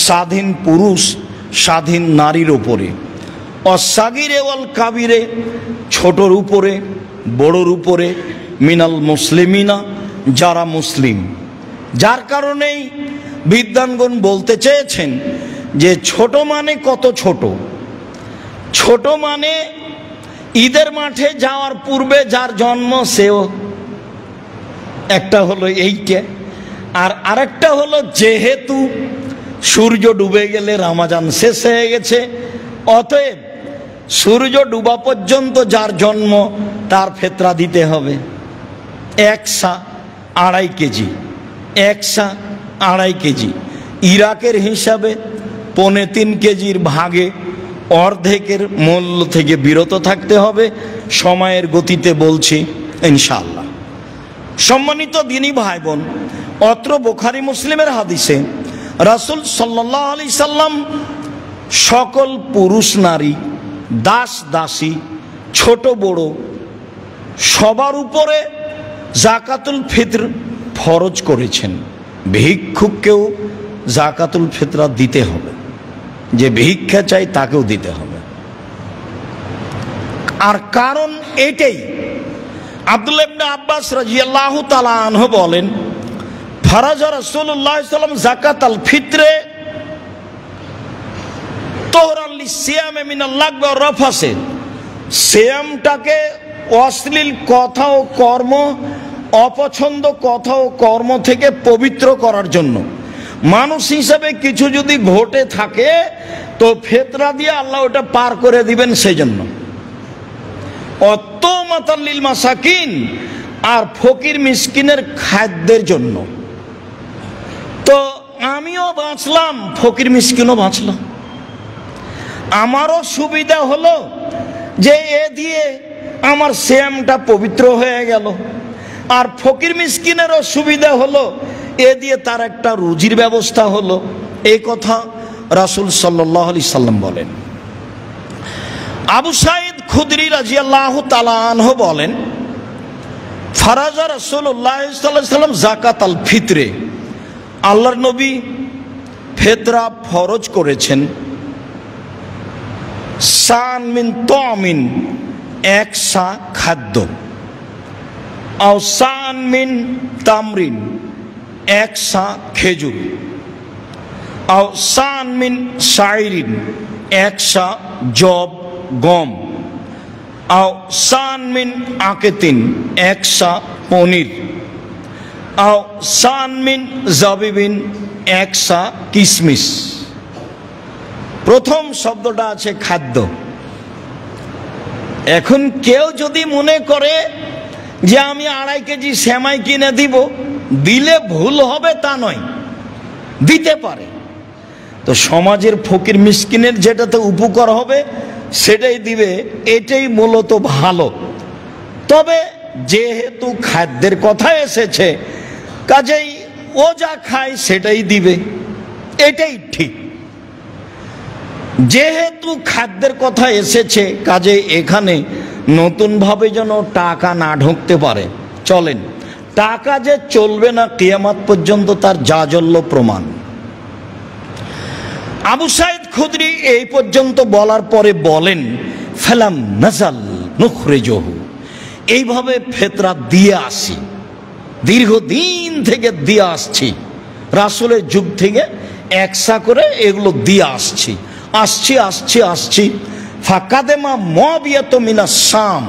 স্বাধীন পুরুষ স্বাধীন নারীর উপরে। অসাগিরে ওয়াল কাবিরে, ছোটর উপরে বড়র উপরে। মিনাল মুসলিমিনা, যারা মুসলিম। যার কারণেই বিদ্বানগণ বলতে চেয়েছেন যে ছোট মানে কত ছোট? ছোট মানে ঈদের মাঠে যাওয়ার পূর্বে যার জন্ম সেও একটা হলো এইটা, আর আরেকটা হলো যেহেতু সূর্য ডুবে গেলে রমজান শেষ হয়ে গেছে, অতএব সূর্য ডুবা পর্যন্ত যার জন্ম তার ফিতরা দিতে হবে। এক সা 2.5 কেজি, এক সা 2.5 কেজি। ইরাকের হিসাবে 3.25 কেজির ভাগে অর্ধেকের মূল্য থেকে বিরত থাকতে হবে। সময়ের গতিতে বলছি ইনশাআল্লাহ। সম্মানিত দিনী ভাই বোন, অত্র বুখারী মুসলিমের হাদিসে রাসূল সাল্লাল্লাহু আলাইহি সাল্লাম সকল পুরুষ নারী, দাস দাসী, ছোট বড় সবার উপরে যাকাতুল ফিতর ফরজ করেছেন। ভিক্ষুককেও যাকাতুল ফিতরা দিতে হবে, যে ভিক্ষা চাই তাকেও দিতে হবে। আর কারণ এটাই, আব্দুল্লাহ ইবনে আব্বাস রাদিয়াল্লাহু তাআলা আনহু বলেন, ফারাজা রাসূলুল্লাহ সাল্লাল্লাহু আলাইহি ওয়াসাল্লাম যাকাতাল ফিতরে তোহরাল লিসিয়ামে মিনাল লাগব ওয়া রাফাসে, সিয়ামটাকে অশ্লীল কথা ও কর্ম, অপছন্দ কথা ও কর্ম থেকে পবিত্র করার জন্য। মানুষ হিসাবে কিছু যদি ঘটে থাকে তো ফিতরা দিয়ে আল্লাহ ওটা পার করে দিবেন, সেই জন্য। অত্তমাতাল লিল মাসাকিন, আর ফকির মিসকিনের খাদ্যের জন্য। তো আমিও বাঁচলাম, ফকির মিসকিনও বাঁচলাম। আমারও সুবিধা হলো যে এ দিয়ে আমার শ্যামটা পবিত্র হয়ে গেল, আর ফকির মিসকিনেরও সুবিধা হলো, এ দিয়ে তার একটা রুজির ব্যবস্থা হলো। এই কথা রাসূল সাল্লাল্লাহু আলাইহি সাল্লাম বলেন। আবু সাঈদ খুদরি রাদিয়াল্লাহু তাআলা আনহু বলেন, ফারাজা রাসূলুল্লাহ সাল্লাল্লাহু আলাইহি সাল্লাম যাকাত আল ফিতরে, আল্লাহর নবী ফিতরা ফরজ করেছেন। সান মিন তামিন, এক সা খাদ্য, আও সান মিন তামরিন, এক সা খেজুর, আও সান মিন শাইরিন, এক সা জব গম, আও সান মিন আকেতিন, এক সা পনির, আও সান মিন জাবিবিন, এক সা কিশমিশ। প্রথম শব্দটা আছে খাদ্য। এখন কেউ যদি মনে করে যে আমি 2.5 কেজি সেমাই কিনে দিব, দিলে ভুল হবে তা নয়, দিতে পারে। তো সমাজের ফকির মিসকিনের যেটাতে উপকার হবে সেটাই দিবে, এটাই মূলত ভালো। তবে যেহেতু খাদ্যের কথা এসেছে, কাজেই ও যা খায় সেটাই দিবে, এটাই ঠিক। যেহেতু খাদ্যের কথা এসেছে, কাজে এখানে নতুনভাবে যেন টাকা না ঢুকতে পারে। চলেন, টাকা যে চলবে না কিয়ামত পর্যন্ত তার জাজল্য প্রমাণ। আবু সাঈদ খুদরি এই পর্যন্ত বলার পরে বলেন, ফালাম নাজাল নুখরিজহু, এইভাবে ফিতরা দিয়ে আসি, দীর্ঘদিন থেকে দিয়ে আসছি, রাসূলের যুগ থেকে একসা করে এগুলো দিয়ে আসছি। ফাকাদেমা মুআবিয়াত মিনাস শাম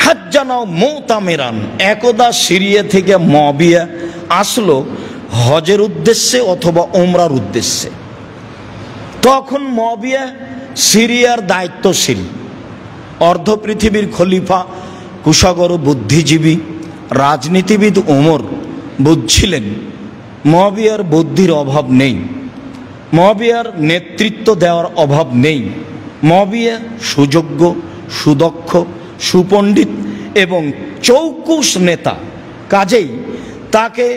হাজ্জানাও মুতামিরান, একদা সিরিয়া থেকে মুআবিয়া আসলো হজের উদ্দেশ্যে অথবা উমরার উদ্দেশ্যে। তখন মুআবিয়া সিরিয়ার দায়িত্বশীল, অর্ধ পৃথিবীর খলিফা, কুশাগর বুদ্ধিজীবী রাজনীতিবিদ ওমর বুঝছিলেন মুআবিয়ার বুদ্ধির অভাব নেই, মুআবিয়ার নেতৃত্ব দেওয়ার অভাব নেই। মুআবিয়া সুযোগ্য, সুদক্ষ, সুপণ্ডিত এবং চৌকুশ নেতা, কাজেই তাকে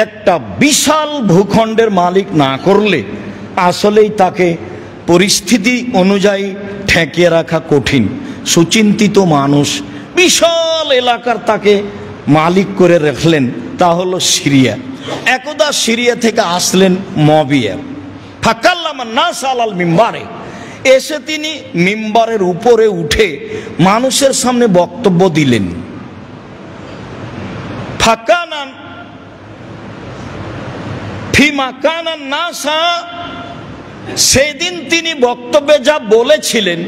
একটা বিশাল ভূখণ্ডের মালিক না করলে আসলেই তাকে পরিস্থিতি অনুযায়ী ঠেকিয়ে রাখা কঠিন। সুচিন্তিত মানুষ, বিশাল এলাকার তাকে মালিক করে রাখলেন, তা হলো সিরিয়া। একদা সিরিয়া থেকে আসলেন মুআবিয়া, ফাকাল্লামান নাস আলাল মিম্বারে, এসে তিনি মিম্বারের উপরে উঠে মানুষের সামনে বক্তব্য দিলেন। ফাকানান ফিমা কানান নাসা, সেদিন তিনি বক্তব্যে যা বলেছিলেন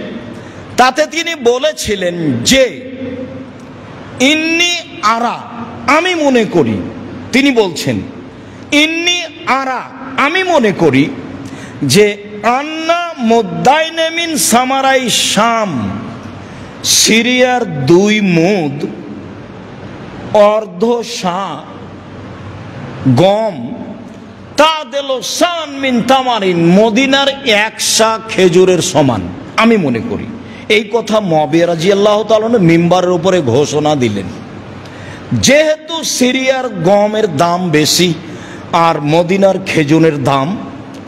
তাতে তিনি বলেছিলেন যে ইন্নি আরা, আমি মনে করি, তিনি বলছেন ইন্নি আরা, আমি মনে করি যে আন্না মুদ্দাইনে মিন সামারাই শাম, সিরিয়ার 2 মুদ অর্ধ সা গম, তা দিল সান মিন তামারিন, মদিনার 1 সা খেজুরের সমান, আমি মনে করি। এই কথা মুআবিয়া রাদিয়াল্লাহু তাআলা মিম্বারের উপরে ঘোষণা দিলেন। যেহেতু সিরিয়ার গমের দাম বেশি আর মদিনার খেজুরের দাম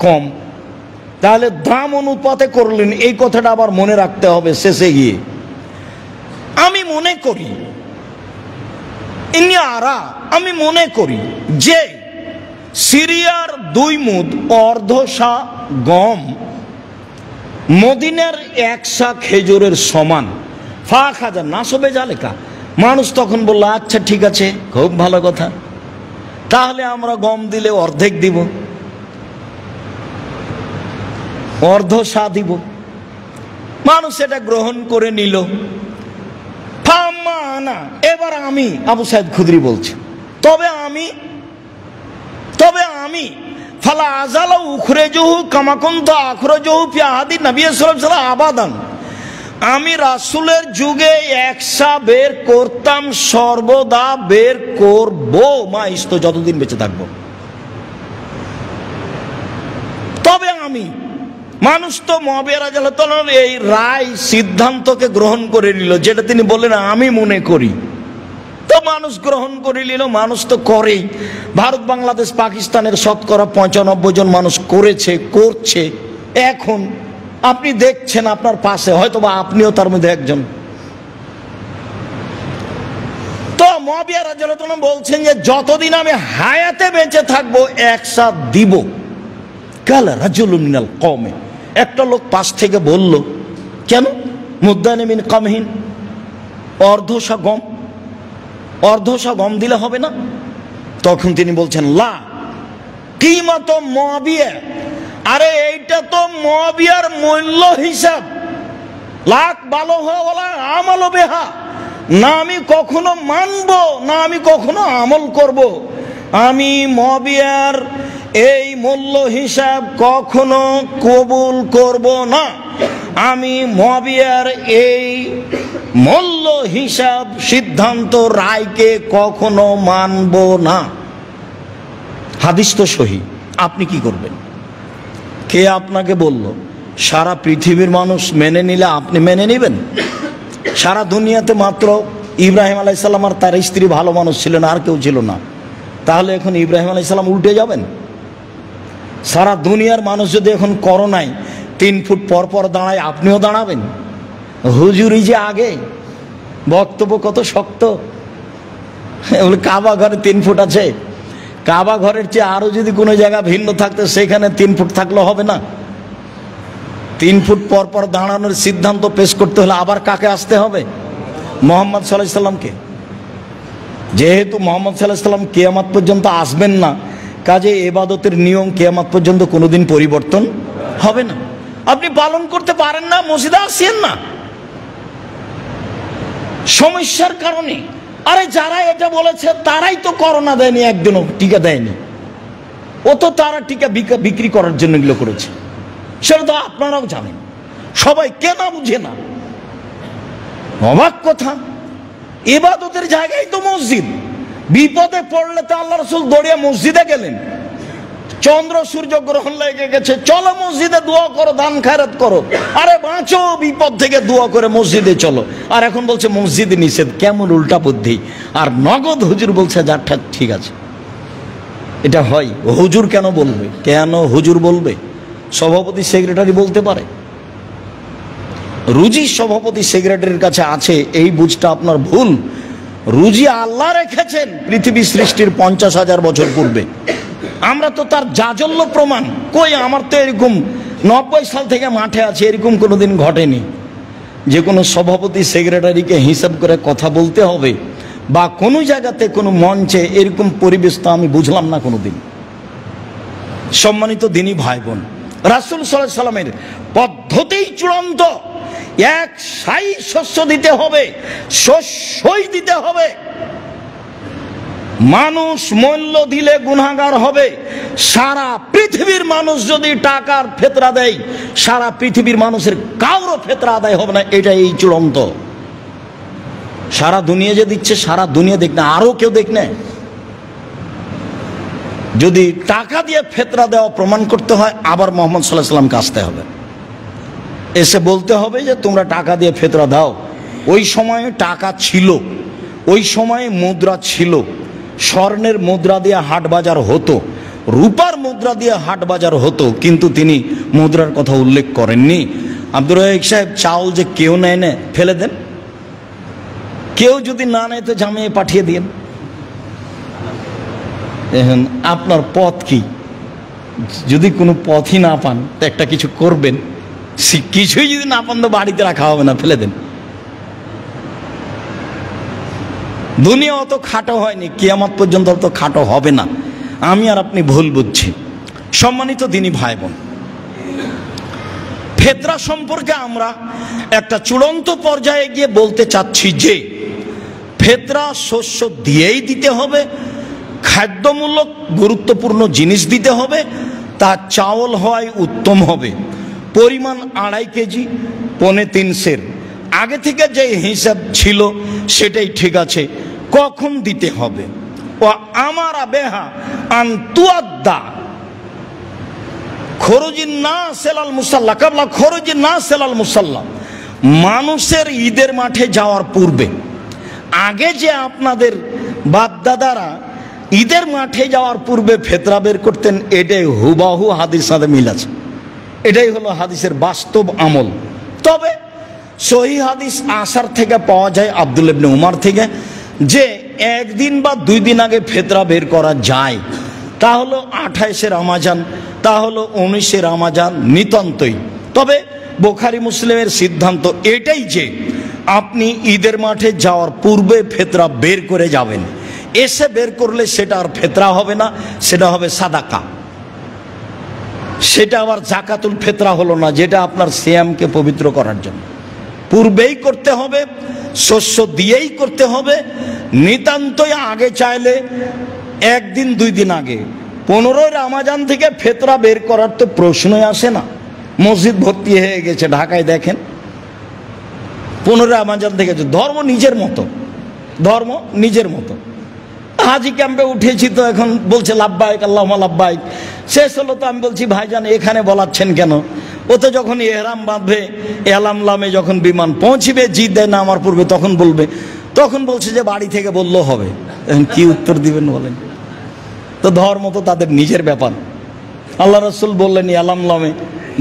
কম, তাহলে দাম অনুপাতে করলেন। এই কথাটা আবার মনে রাখতে হবে শেষে গিয়ে। আমি মনে করি, ইন্নি আরা, আমি মনে করি যে সিরিয়ার 2 মুদ অর্ধ সা গম মদিনার 1 সা খেজুরের সমান। ফা খাজা নাসবে জালেকা, মানুষ তখন বলল আচ্ছা ঠিক আছে, খুব ভালো কথা, তাহলে আমরা গম দিলে অর্ধেক দিব, অর্ধ সা দিব। মানুষ এটা গ্রহণ করে নিল। ফামানা, এবার আমি আবু সাঈদ খুদরি বলছি, তবে আমি ফালা আজালা উখরিজহু কামা কুনতু আখরাজহু ফি আহাদি নবী সাল্লাল্লাহু আলাইহি ওয়াসাল্লাম আবাদান, আমি রাসূলের যুগে 1 সা বের করতাম, সর্বদা বের করব, মা ইস্ত, যতদিন বেঁচে থাকবো। তবে আমি মানুষ তো মুআবিয়া রাদিয়াল্লাহু তাআলার এই রায় সিদ্ধান্তকে গ্রহণ করে নিল, যেটা তিনি বললেন আমি মনে করি, তো মানুষ গ্রহণ করে নিল। মানুষ তো করেই। ভারত, বাংলাদেশ, পাকিস্তানের শতকরা 95 জন মানুষ করেছে, করছে। এখন আপনি দেখছেন আপনার পাশে, হয়তো বা আপনিও তার মধ্যে একজন। তো মুআবিয়া রাদিয়াল্লাহু তাআলা বলছেন যে যতদিন আমি হায়াতে বেঁচে থাকবো একসাথ দিব। কালা রাজুলুন মিনাল কওমে, একটা লোক পাশ থেকে বলল, কেন? মুদ্দানে মিন কামহিন, অর্ধশা গম দিলে হবে না? তখন তিনি বলছেন লা কিমাত মুআবিয়া, আরে এইটা তো মুআবিয়ার মূল্য হিসাব, লাখ ভালো হওয়া আমল বেহা, না আমি কখনো মানব না আমি কখনো আমল করব। আমি মুআবিয়ার এই মূল্য হিসাব কখনো কবুল করব না। আমি মুআবিয়ার এই মূল্য হিসাব সিদ্ধান্ত রায়কে কখনো মানব না। হাদিস তো সহি। আপনি কি করবেন? কে আপনাকে বলল? সারা পৃথিবীর মানুষ মেনে নিলে আপনি মেনে নেবেন? সারা দুনিয়াতে মাত্র ইব্রাহিম আলাইহিস সালাম আর তার স্ত্রী ভালো মানুষ ছিলেন, আর কেউ ছিল না। তাহলে এখন ইব্রাহিম আলাইহিস সালাম উল্টে যাবেন? সারা দুনিয়ার মানুষ যদি এখন করোনায় 3 ফুট পর পর দাঁড়ায়, আপনিও দাঁড়াবেন? হুজুরি যে আগে বক্তব্য কত শক্ত। কাবা ঘরে 3 ফুট আছে, কাবা ঘরের চেয়ে আরো যদি কোনো জায়গা ভিন্ন থাকতো সেখানে 3 ফুট থাকলে হবে না? 3 ফুট পর পর দাঁড়ানোর সিদ্ধান্ত পেশ করতে হলে আবার কাকে আসতে হবে? মুহাম্মদ সাল্লাল্লাহু আলাইহি সাল্লামকে। যেহেতু মুহাম্মদ সাল্লাল্লাহু আলাইহি সাল্লাম কিয়ামত পর্যন্ত আসবেন না, কাজে ইবাদতের নিয়ম কিয়ামত পর্যন্ত কোনোদিন পরিবর্তন হবে না। আপনি পালন করতে পারেন না, মসজিদে আসেন না সমস্যার কারণে। আরে যারা এটা বলেছে তারাই তো করোনা দেয়নি, একদিনও টিকা দেয়নি। ও তো তারা টিকা বিক্রি করার জন্য এগুলো করেছে, সেটা তো আপনারাও জানেন। সবাই কেন বুঝে না? অবাক কথা। ইবাদতের জায়গায় তো মসজিদ। বিপদে পড়লে তো আল্লাহ রাসূল দৌড়িয়ে মসজিদে গেলেন। চন্দ্র সূর্য গ্রহণ লেগে গেছে, চলো মসজিদে দোয়া করো, দান খায়রাত করো। আরে বাঁচো বিপদ থেকে, দোয়া করে মসজিদে চলো। আর এখন বলছে মসজিদে নিষেধ। কেমন উল্টা বুদ্ধি! আর নগদ হুজুর বলছে যা ঠিক আছে। এটা হয়? হুজুর কেন বলবে? কেন হুজুর বলবে? সভাপতি সেক্রেটারি বলতে পারে। রুজি সভাপতি সেক্রেটারির কাছে আছে, এই বুঝটা আপনার ভুল। রুজি আল্লাহ রেখেছেন পৃথিবী সৃষ্টির 50,000 বছর পূর্বে। আমরা তো তার জাজল্য প্রমাণ। কই, আমার তো এরকম 90 সাল থেকে মাঠে আছে, এরকম কোনোদিন ঘটেনি যে কোনো সভাপতি সেক্রেটারিকে হিসাব করে কথা বলতে হবে, বা কোনো জায়গাতে কোনো মঞ্চে এরকম পরিবেশ তো আমি বুঝলাম না কোনোদিন। সম্মানিত দিনী ভাই বোন, রাসূল সাল্লাল্লাহু আলাইহি সাল্লামের পদ্ধতিই চূড়ান্ত। এক সাই শস্য দিতে হবে, শস্যই দিতে হবে। মানুষ মূল্য দিলে গুনাহগার হবে। সারা পৃথিবীর মানুষ যদি টাকার ফেতরা দেয়, সারা পৃথিবীর মানুষের কারো ফেতরা আদায় হবে না। এটা এই চূড়ান্ত। সারা দুনিয়া যে দিচ্ছে, সারা দুনিয়া দেখ না, আরো কেউ দেখ না। যদি টাকা দিয়ে ফেতরা দেওয়া প্রমাণ করতে হয়, আবার মুহাম্মদ সাল্লাল্লাহু আলাইহি সাল্লামকে আসতে হবে, এসে বলতে হবে যে তোমরা টাকা দিয়ে ফেতরা দাও। ওই সময়ে টাকা ছিল, ওই সময়ে মুদ্রা ছিল। স্বর্ণের মুদ্রা দিয়ে হাট বাজার হতো, রূপার মুদ্রা দিয়ে হাট বাজার হতো, কিন্তু তিনি মুদ্রার কথা উল্লেখ করেননি। আব্দুর রাজ্জাক সাহেব, চাউল যে কেউ নেয় না, ফেলে দেন। কেউ যদি না নেয় তো জামিয়ে পাঠিয়ে দিন। এখন আপনার পথ কি? যদি কোনো পথই না পান তো একটা কিছু করবেন। কিছুই যদি না পান তো বাড়িতে রাখা হবে না, ফেলে দেন। দুনিয়া অত খাটো হয়নি, কিয়ামত পর্যন্ত অত খাটো হবে না। আমি আর আপনি ভুল বুঝছি। সম্মানিত দিনী ভাই বোন, ফেতরা সম্পর্কে আমরা একটা চূড়ান্ত পর্যায়ে গিয়ে বলতে চাচ্ছি যে ফেতরা শস্য দিয়েই দিতে হবে, খাদ্যমূলক গুরুত্বপূর্ণ জিনিস দিতে হবে, তা চাউল হয় উত্তম হবে। পরিমাণ 2.5 কেজি, 3.25 সের। আগে থেকে যে হিসাব ছিল সেটাই ঠিক আছে। কখন দিতে হবে? ও আমারা বেহা আন্তুয়াদ্দা, খরুজিন নাস ইলাল মুসাল্লা কাবলা খরুজিন নাস ইলাল মুসাল্লা, মানুষের ঈদের মাঠে যাওয়ার পূর্বে, আগে যে আপনাদের বাপদাদারা ঈদের মাঠে যাওয়ার পূর্বে ফিতরা বের করতেন, এটাই হুবাহু হাদিসের সাথে মিল আছে। এটাই হলো হাদিসের বাস্তব আমল। তবে সহিহ হাদিস আসার থেকে পাওয়া যায় আব্দুল্লাহ ইবনে উমর থেকে, যে একদিন বা 2 দিন আগে ফিতরা বের করা যায়। তা হলো 28শে রমজান, তা হলো 19শে রমজান, নিতান্তই। তবে বুখারী মুসলিমের সিদ্ধান্ত এটাই যে আপনি ঈদের মাঠে যাওয়ার পূর্বে ফিতরা বের করে যাবেন। এসে বের করলে সেটা আর ফিতরা হবে না, সেটা হবে সাদাকা। সেটা আবার জাকাতুল ফিতরা হলো না, যেটা আপনার সিয়ামকে পবিত্র করার জন্য। পূর্বেই করতে হবে, শস্য দিয়েই করতে হবে। নিতান্তই আগে চাইলে 1 দিন 2 দিন আগে, 15 রমজান থেকে ফিতরা বের করার তো প্রশ্নই আসে না। মসজিদ ভর্তি হয়ে গেছে ঢাকায়, দেখেন 15 রমজান থেকে। ধর্ম নিজের মতো, ধর্ম নিজের মতো। হাজি ক্যাম্পে উঠেছি তো এখন বলছে লাব্বাইক আল্লাহুম্মা লাব্বাইক। শেষ হলো তো আমি বলছি ভাইজান এখানে বলাচ্ছেন কেন? ও তো যখন ইহরাম বাঁধবে, এলাম লামে যখন বিমান পৌঁছিবে, জিদ্দায় নামার পূর্বে তখন বলবে। তখন বলছে যে বাড়ি থেকে বললেও হবে। এখন কি উত্তর দিবেন বলেন? তো ধর্ম তো তাদের নিজের ব্যাপার। আল্লাহ রাসূল বললেন এলাম লামে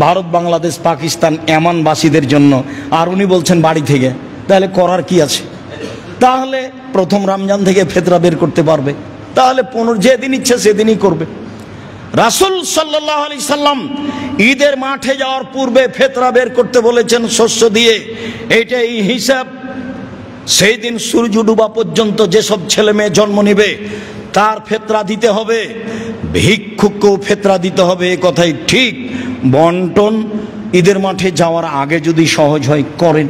ভারত, বাংলাদেশ, পাকিস্তান এমানবাসীদের জন্য, আর উনি বলছেন বাড়ি থেকে। তাহলে করার কি আছে? তাহলে প্রথম রমজান থেকে ফিতরা বের করতে পারবে, তাহলে 15 যেদিন ইচ্ছে সেদিনই করবে। রাসূল সাল্লাল্লাহু আলাইহি সাল্লাম ঈদের মাঠে যাওয়ার পূর্বে ফিতরা বের করতে বলেছেন শস্য দিয়ে। এইটাই হিসাব। সেই দিন সূর্য ডুবা পর্যন্ত যেসব ছেলে মেয়ে জন্ম নেবে তার ফিতরা দিতে হবে, ভিক্ষুককেও ফিতরা দিতে হবে। এ কথাই ঠিক। বন্টন ঈদের মাঠে যাওয়ার আগে যদি সহজ হয় করেন,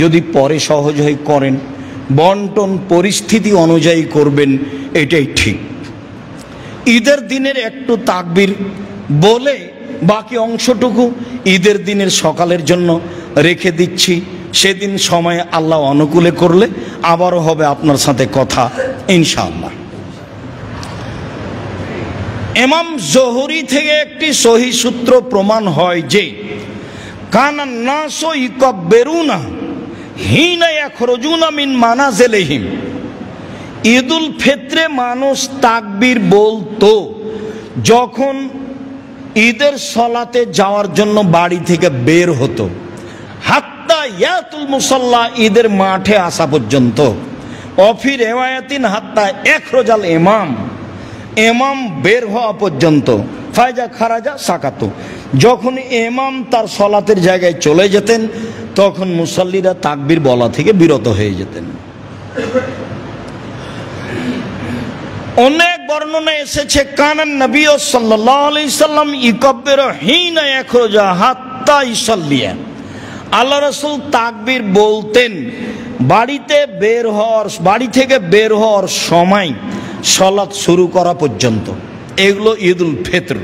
যদি পরে সহজ হয় করেন। বন্টন পরিস্থিতি অনুযায়ী করবেন, এটাই ঠিক। ঈদের দিনের একটু তাকবীর বলে বাকি অংশটুকু ঈদের দিনের সকালের জন্য রেখে দিচ্ছি। সেদিন সময় আল্লাহ অনুকূলে করলে আবারও হবে আপনার সাথে কথা ইনশাআল্লাহ। ইমাম জোহরি থেকে একটি সহিহ সূত্র প্রমাণ হয় যে কানান নাসু ইকাব্বিরুনা হিনা ইয়াখরুজুনা মিন মানাজিলিহিম, ঈদুল ফিতরে মানুষ তাকবীর বলতো যখন ঈদের সলাতে যাওয়ার জন্য বাড়ি থেকে বের হতো, হাত্তা ইয়াতুল মুসাল্লা, ঈদের মাঠে আসা পর্যন্ত। অফি রিওয়ায়াতিন হাত্তা ইখরাজাল ইমাম, ইমাম বের হওয়া পর্যন্ত। ফায়জা খারাজা সাকাতু, যখন ইমাম তার সলাতের জায়গায় চলে যেতেন তখন মুসাল্লিরা তাকবীর বলা থেকে বিরত হয়ে যেতেন। অনেক বর্ণনা এসেছে কানান নবী সাল্লাল্লাহু আলাইহি সাল্লাম ইকাব্বিরু হিনা ইয়াখরুজা হাত্তা ইসাল্লিয়া, আল্লাহ রাসূল তাকবীর বলতেন বাড়ি থেকে বের হওয়ার সময় সালাত শুরু করা পর্যন্ত। এগুলো ঈদুল ফিতর।